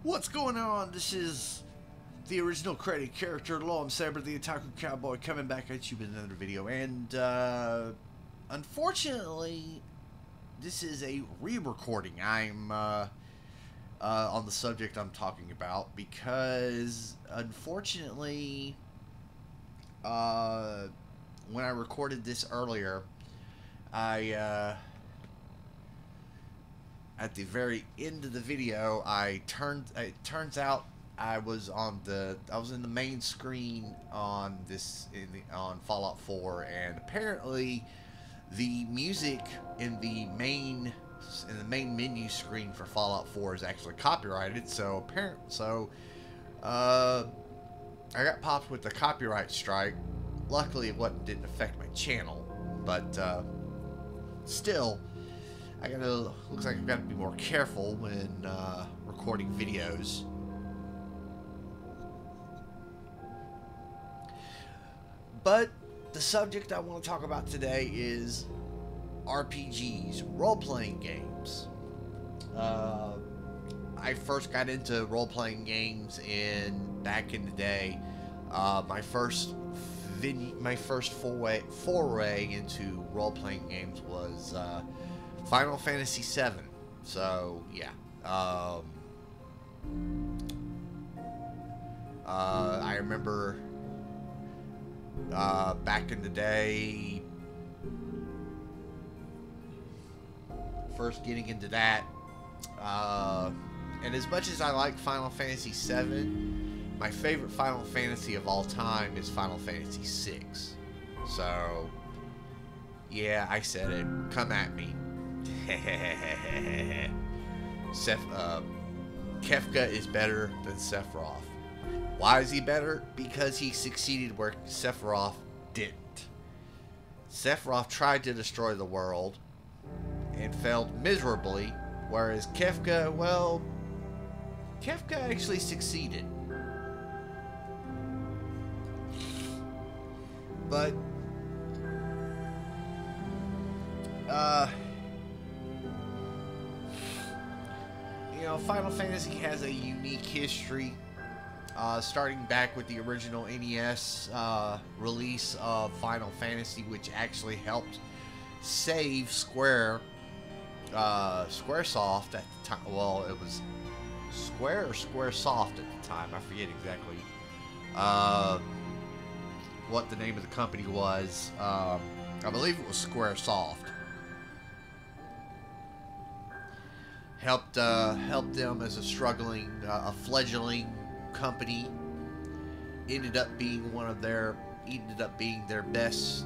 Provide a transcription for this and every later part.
What's going on? This is the original credit character, Lom Saber, the Otaku Cowboy, coming back at you with another video. And, unfortunately, this is a re-recording. I'm, on the subject I'm talking about because, unfortunately, when I recorded this earlier, at the very end of the video, it turns out I was in the main screen on Fallout 4, and apparently the music in the main menu screen for Fallout 4 is actually copyrighted. So I got popped with the copyright strike. Luckily, it didn't affect my channel, but still, looks like I've got to be more careful when recording videos. But the subject I want to talk about today is RPGs, role-playing games. I first got into role-playing games back in the day. My first foray into role-playing games was Final Fantasy VII. So yeah, I remember back in the day, first getting into that. And as much as I like Final Fantasy VII, my favorite Final Fantasy of all time is Final Fantasy VI. So yeah, I said it. Come at me. Kefka is better than Sephiroth. Why is he better? Because he succeeded where Sephiroth didn't. Sephiroth tried to destroy the world and failed miserably, whereas Kefka, well, Kefka actually succeeded. But you know, Final Fantasy has a unique history, starting back with the original NES release of Final Fantasy, which actually helped save Squaresoft at the time. Well, it was Square or Squaresoft at the time. I forget exactly what the name of the company was. I believe it was Squaresoft. Helped them as a fledgling company. Ended up being their best.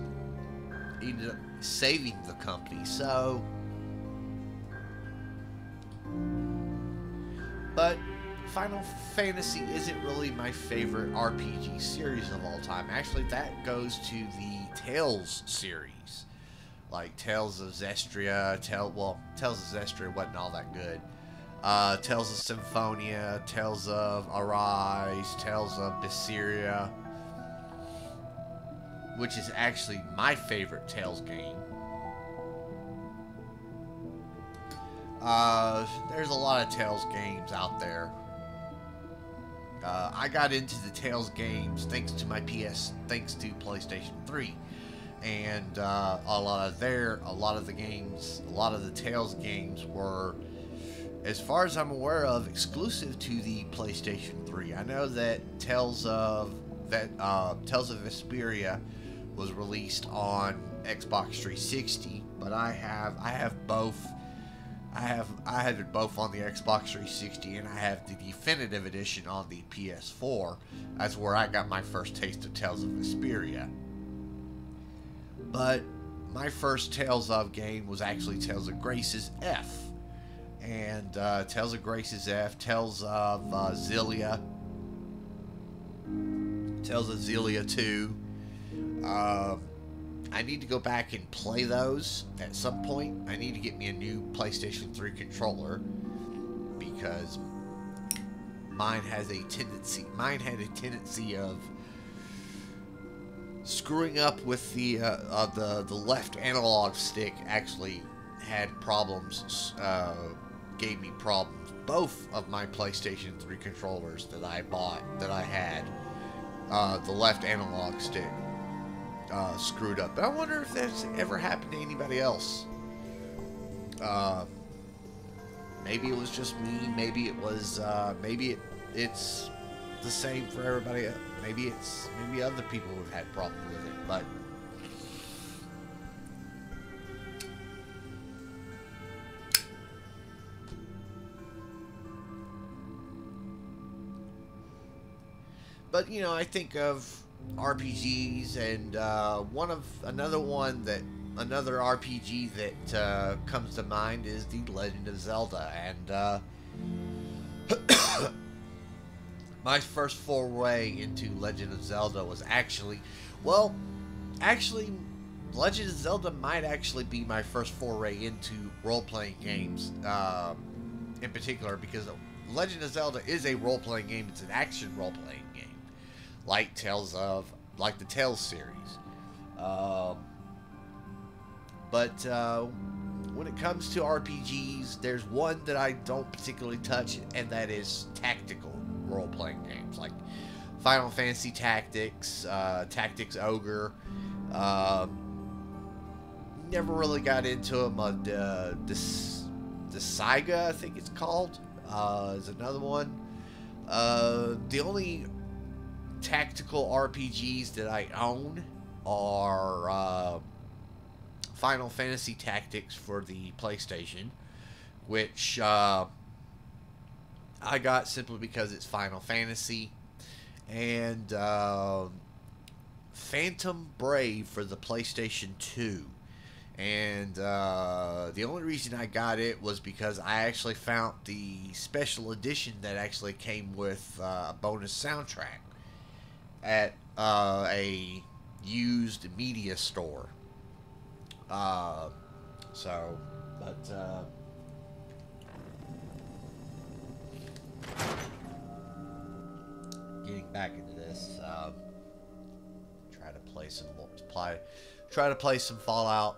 Ended up saving the company. So, but Final Fantasy isn't really my favorite RPG series of all time. Actually, that goes to the Tales series. Like Tales of Zestria, Tales of Zestria wasn't all that good. Tales of Symphonia, Tales of Arise, Tales of Berseria, which is actually my favorite Tales game. There's a lot of Tales games out there. I got into the Tales games thanks to PlayStation 3. And a lot of the Tales games were, as far as I'm aware of, exclusive to the PlayStation 3. I know that Tales of Vesperia was released on Xbox 360, but I have both. I have it both on the Xbox 360, and I have the definitive edition on the PS4. That's where I got my first taste of Tales of Vesperia. But my first Tales of game was actually Tales of Graces F. And Tales of Graces F, Tales of Xillia, Tales of Xillia 2. I need to go back and play those at some point. I need to get me a new PlayStation 3 controller, because mine had a tendency of screwing up with the left analog stick. Actually had problems gave me problems. Both of my PlayStation 3 controllers that I bought, that I had, the left analog stick screwed up. But I wonder if that's ever happened to anybody else. Maybe it was just me. Maybe it was. It's the same for everybody. Maybe other people have had problems with it. But you know, I think of RPGs, and another RPG that comes to mind is The Legend of Zelda, and my first foray into Legend of Zelda was actually, Legend of Zelda might actually be my first foray into role-playing games, in particular, because Legend of Zelda is a role-playing game. It's an action role-playing game, like the Tales series. But when it comes to RPGs, there's one that I don't particularly touch, and that is tactical role-playing games like Final Fantasy Tactics, Tactics Ogre. Never really got into them. Saiga, I think it's called, is another one. The only tactical RPGs that I own are Final Fantasy Tactics for the PlayStation, which I got simply because it's Final Fantasy, and Phantom Brave for the PlayStation 2. And the only reason I got it was because I actually found the special edition that actually came with a bonus soundtrack at a used media store. Getting back into this, try to play some Fallout.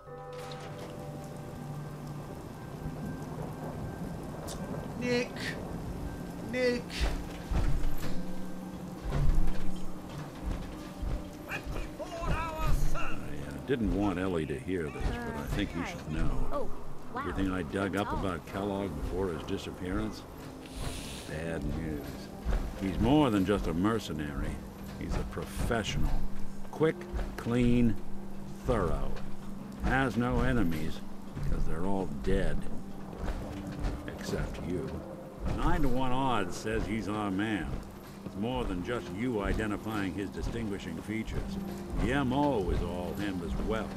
Nick. I didn't want Ellie to hear this, but I think you should know. Oh, wow. Everything I dug up about Kellogg before his disappearance? Bad news. He's more than just a mercenary. He's a professional. Quick, clean, thorough. Has no enemies, because they're all dead. Except you. 9 to 1 odds says he's our man. It's more than just you identifying his distinguishing features. The MO is all him as well.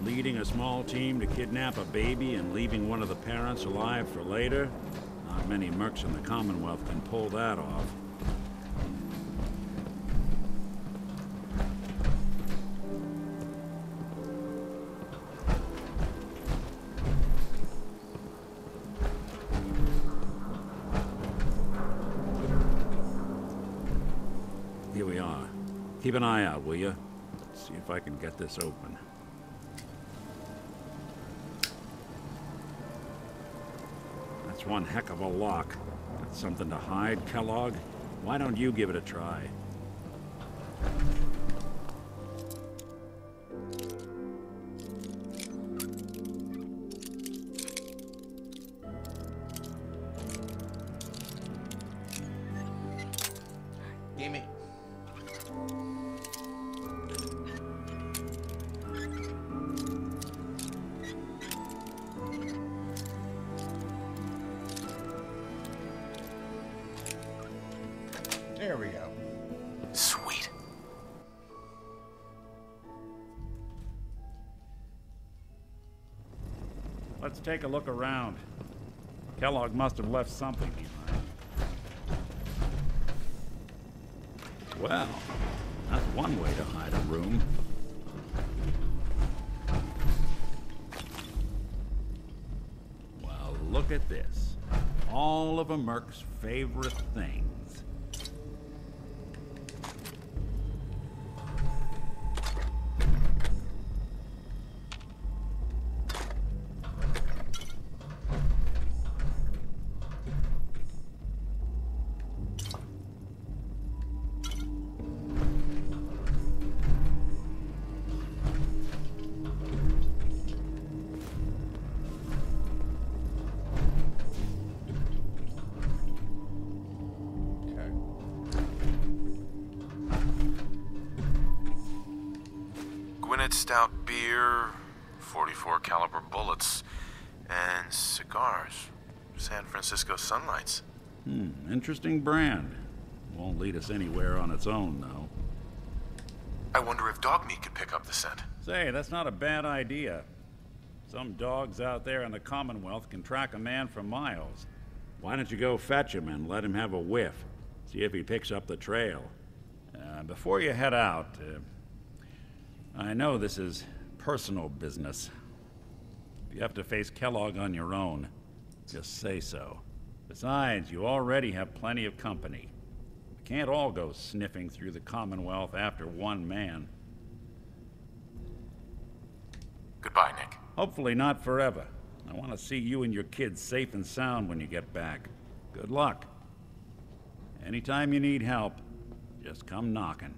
Leading a small team to kidnap a baby and leaving one of the parents alive for later? Not many mercs in the Commonwealth can pull that off. Here we are. Keep an eye out, will you? See if I can get this open. That's one heck of a lock. Got something to hide, Kellogg? Why don't you give it a try? Damn it. There we go. Sweet. Let's take a look around. Kellogg must have left something behind. Well, that's one way to hide a room. Well, look at this. All of a merc's favorite things. light stout beer, 44 caliber bullets, and cigars. San Francisco Sunlights. Interesting brand. Won't lead us anywhere on its own, though. I wonder if Dogmeat could pick up the scent. Say, that's not a bad idea. Some dogs out there in the Commonwealth can track a man for miles. Why don't you go fetch him and let him have a whiff? See if he picks up the trail. Before you head out, I know this is personal business. If you have to face Kellogg on your own, just say so. Besides, you already have plenty of company. We can't all go sniffing through the Commonwealth after one man. Goodbye, Nick. Hopefully not forever. I want to see you and your kids safe and sound when you get back. Good luck. Anytime you need help, just come knocking.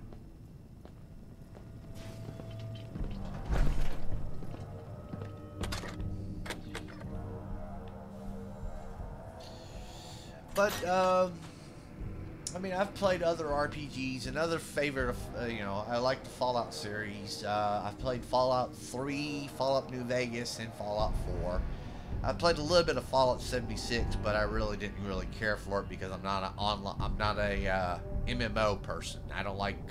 But, I mean, I've played other RPGs. Another favorite, I like the Fallout series. I've played Fallout 3, Fallout New Vegas, and Fallout 4. I played a little bit of Fallout 76, but I really didn't really care for it because I'm not a MMO person. I don't like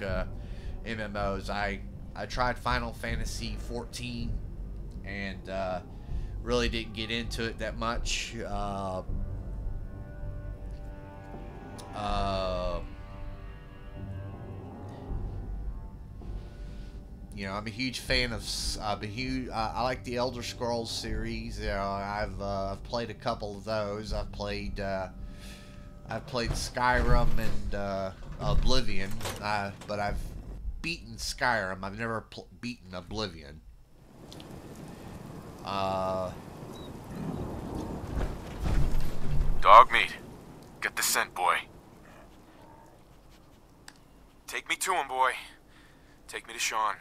MMOs. I tried Final Fantasy 14 and really didn't get into it that much. I'm a huge fan of. I like the Elder Scrolls series. I've played a couple of those. I've played Skyrim and Oblivion, but I've beaten Skyrim. I've never beaten Oblivion. Dogmeat. Get the scent, boy. Take me to him, boy. Take me to Sean.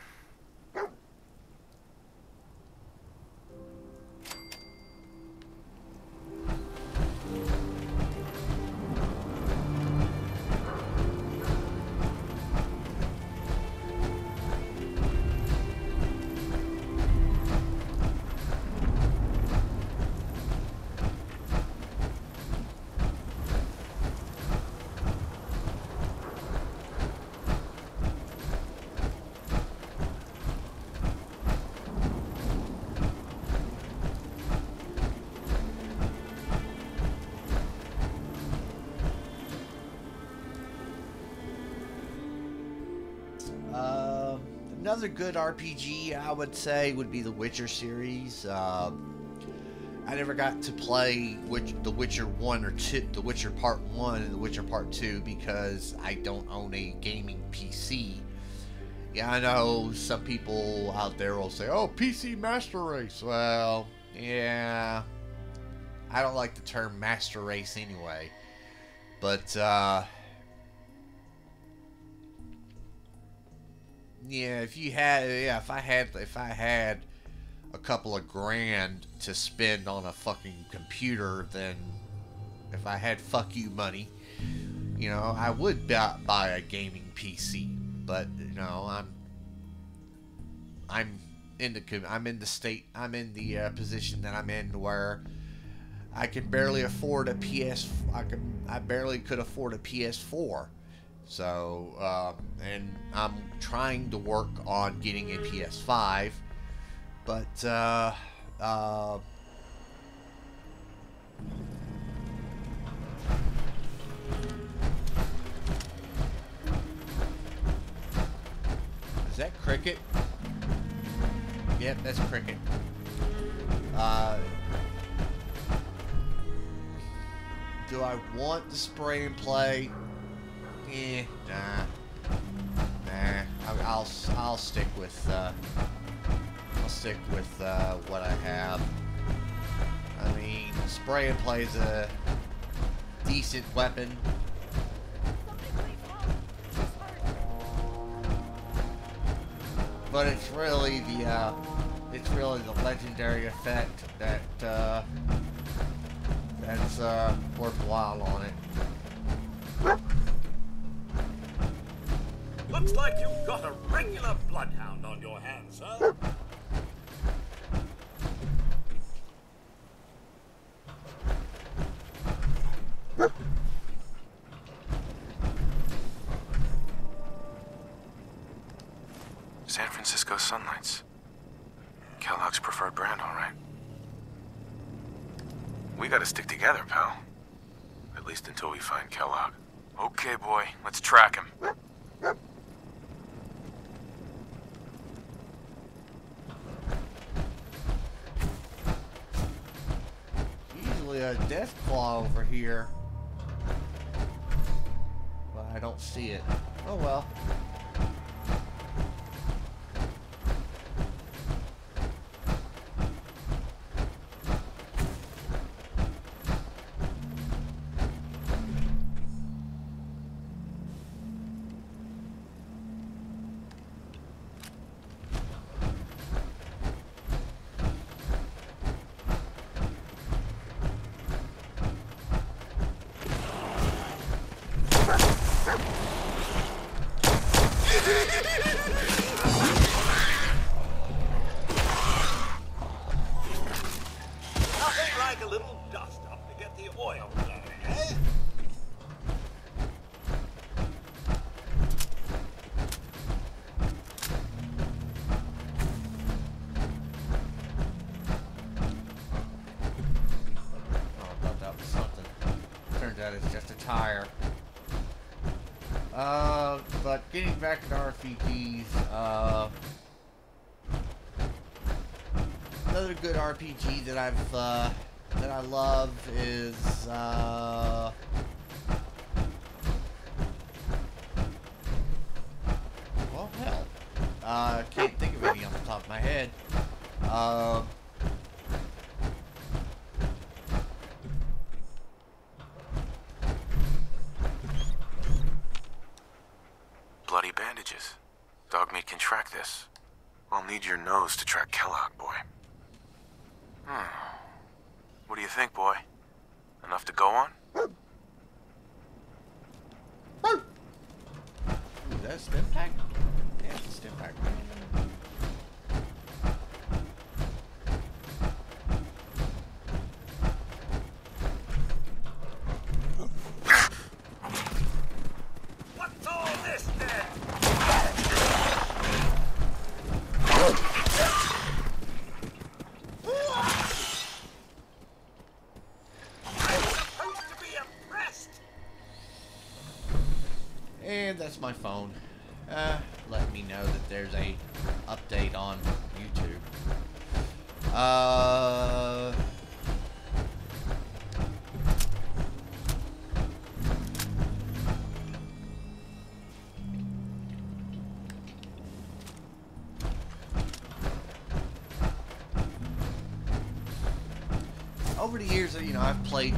Another good RPG, I would say, would be the Witcher series. I never got to play The Witcher 1 or 2, The Witcher Part 1 and The Witcher Part 2 because I don't own a gaming PC. Yeah, I know some people out there will say, oh, PC Master Race. Well, yeah, I don't like the term Master Race anyway. But, yeah, if I had a couple of grand to spend on a fucking computer, then if I had fuck you money, I would buy a gaming PC. But I'm in the position that I'm in where I can barely afford a I barely could afford a PS4. So, and I'm trying to work on getting a PS5, but, is that Cricket? Yep, that's Cricket. Do I want to spray and play? Nah. I'll stick with what I have. I mean, spray and play is a decent weapon. But it's really the legendary effect that's worthwhile on it. Looks like you've got a regular bloodhound on your hands, sir. San Francisco Sunlights. Kellogg's preferred brand, all right. We gotta stick together, pal. At least until we find Kellogg. Okay, boy, let's track him. Usually a death claw over here. But I don't see it. Oh well. Nothing like a little dust up to get the oil flowing, eh? Oh, I thought that was something. Turns out it's just a tire. But getting back to RPGs, another good RPG that that I love is, well, hell, can't think of any off the top of my head. Bloody bandages. Dogmeat can track this. I'll need your nose to track Kellogg, boy. What do you think, boy? Enough to go on? Ooh, is that a stim pack? Yeah, it's a stim pack. What's all this then? I'm supposed to be impressed. And that's my phone. Let me know that there's a update on YouTube. Over the years, you know, I've played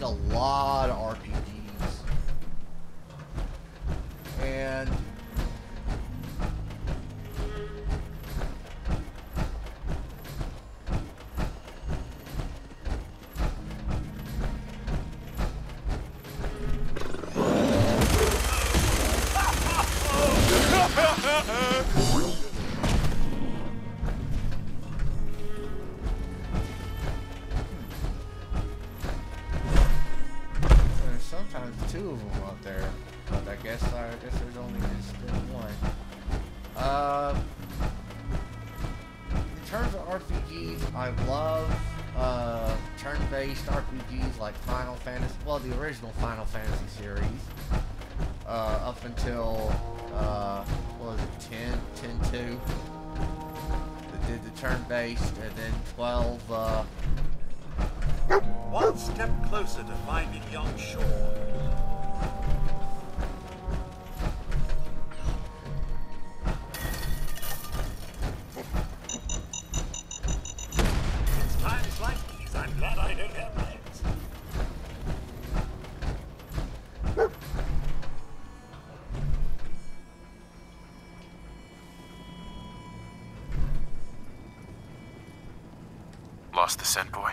a lot of RPGs, and there's sometimes two of them out there, but I guess there's only just one. In terms of RPGs, I love turn-based RPGs like Final Fantasy, well, the original Final Fantasy series, up until what was it, 10.2, that did the turn-based, and then 12. One step closer to finding young Shaw. It's times like these I'm glad I don't have legs. Lost the scent, boy?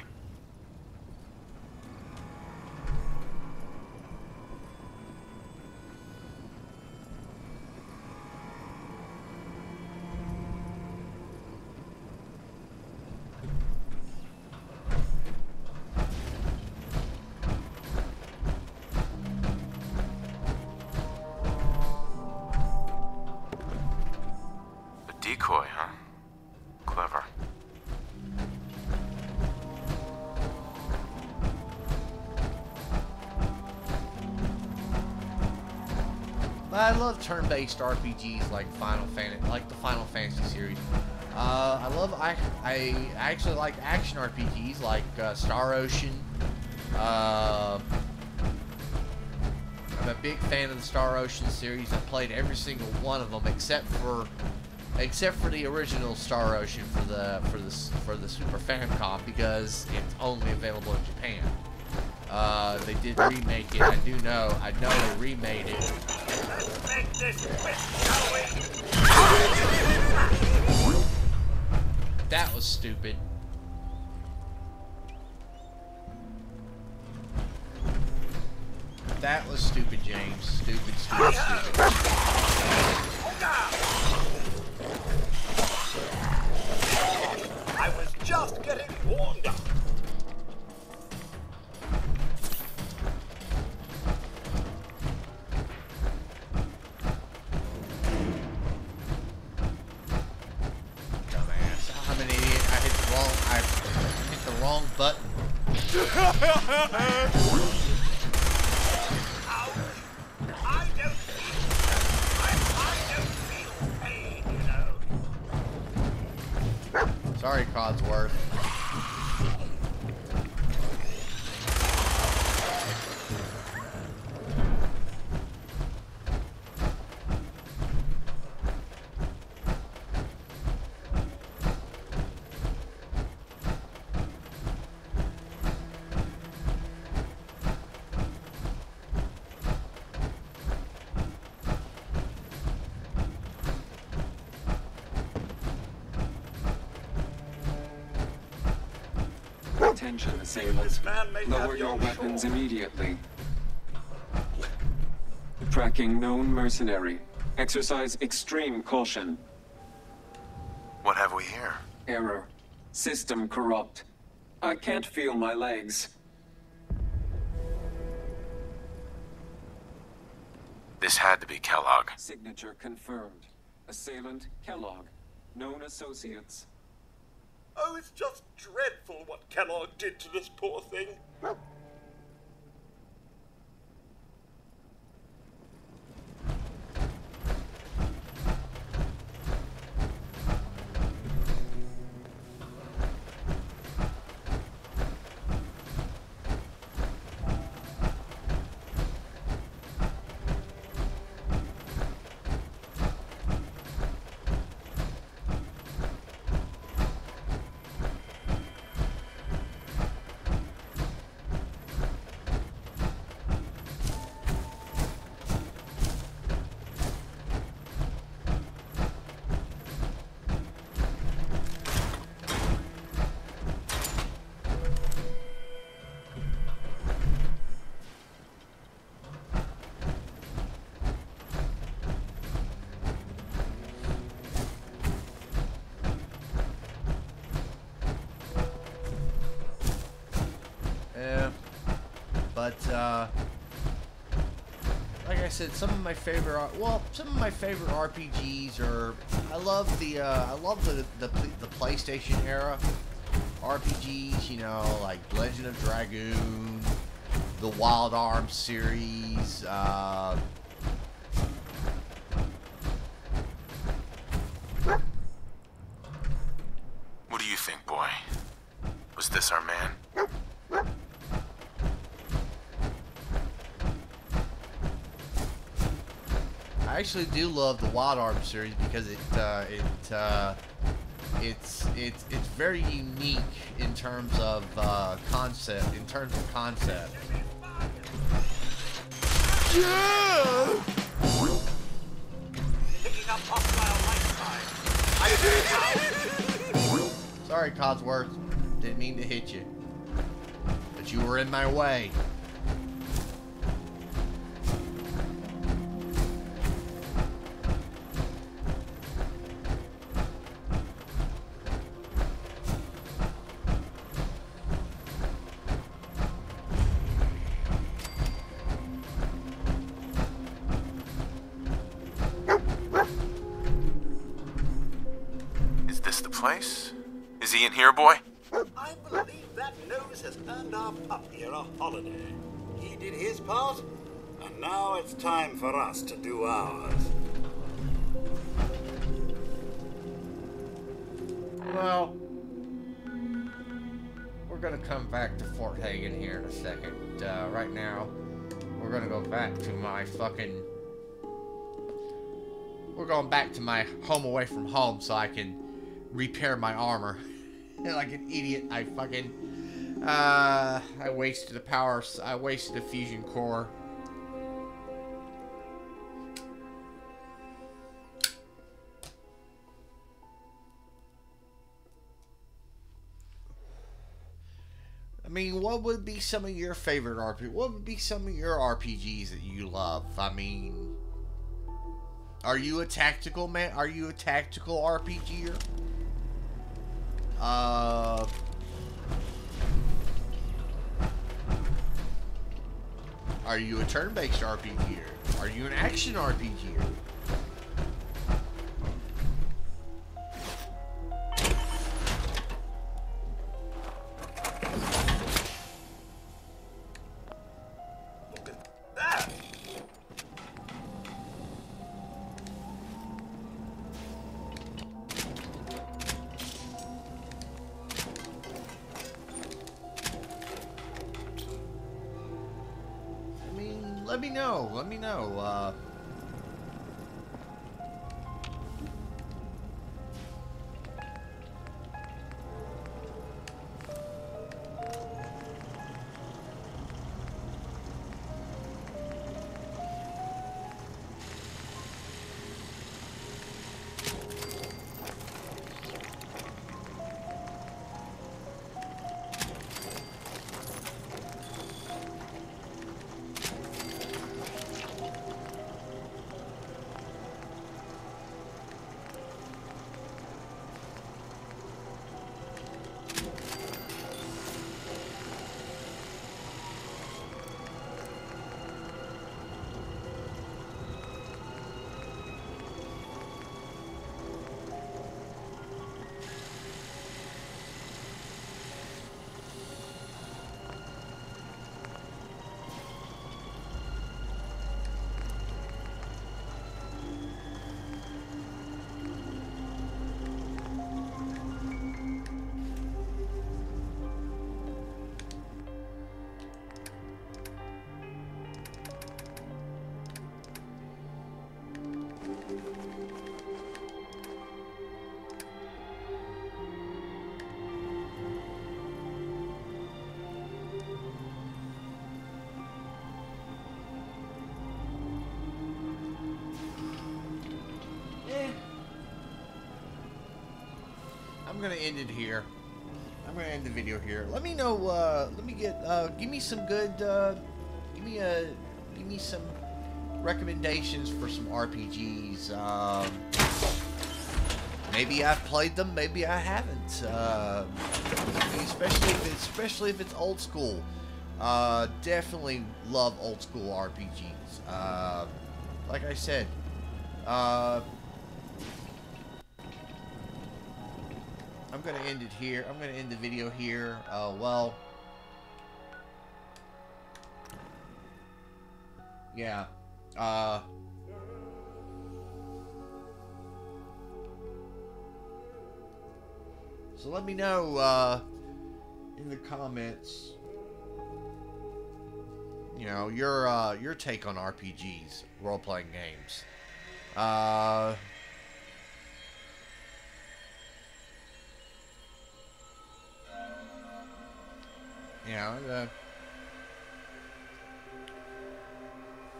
decoy, huh? Clever. I love turn-based RPGs like the Final Fantasy series. I actually like action RPGs like Star Ocean. I'm a big fan of the Star Ocean series. I played every single one of them except for the original Star Ocean for the Super Famicom because it's only available in Japan. They did remake it. I know they remade it. Let's make this quick, shall we? That was stupid. That was stupid, James. Stupid. I was just getting warmed up. Dumbass. I'm an idiot. I hit the wrong button. Sorry, Codsworth. Attention, assailants. Lower your weapons immediately. Tracking known mercenary. Exercise extreme caution. What have we here? Error. System corrupt. I can't feel my legs. This had to be Kellogg. Signature confirmed. Assailant Kellogg. Known associates. Oh, it's just dreadful what Kellogg did to this poor thing. Like I said, some of my favorite RPGs are. I love the PlayStation era RPGs. You know, like Legend of Dragoon, the Wild Arms series. What do you think, boy? Was this our man? I actually do love the Wild Arms series because it's very unique in terms of concept. Yeah! Picking up hostile light sign. Sorry, Codsworth. Didn't mean to hit you, but you were in my way. place? Is he in here, boy? I believe that nose has earned our pup here a holiday. He did his part, and now it's time for us to do ours. Well, we're gonna come back to Fort Hagen here in a second. Right now, we're gonna go back to my fucking... We're going back to my home away from home so I can repair my armor. Like an idiot, I fucking... I wasted the power... I wasted a fusion core. I mean, what would be some of your favorite RPGs? What would be some of your RPGs that you love? I mean, are you a tactical man? Are you a tactical RPGer? Are you a turn-based RPGer? Are you an action RPGer? Let me know. Let me know. I'm gonna end it here. I'm gonna end the video here. Let me know. Let me get. Give me some good. Give me some recommendations for some RPGs. Maybe I've played them. Maybe I haven't. Especially if it's old school. Definitely love old school RPGs. Like I said. I'm going to end it here. I'm going to end the video here. Well, yeah. So let me know in the comments, you know, your take on RPGs, role-playing games. You know,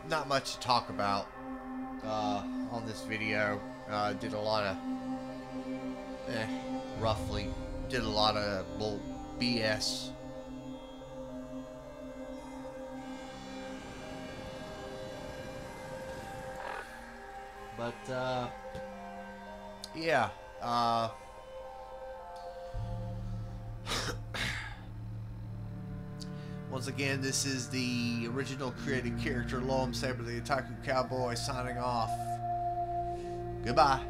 not much to talk about on this video. Did a lot of, roughly, did a lot of bull BS. But, yeah, once again, this is the original created character, Loam Saber the Otaku Cowboy, signing off. Goodbye.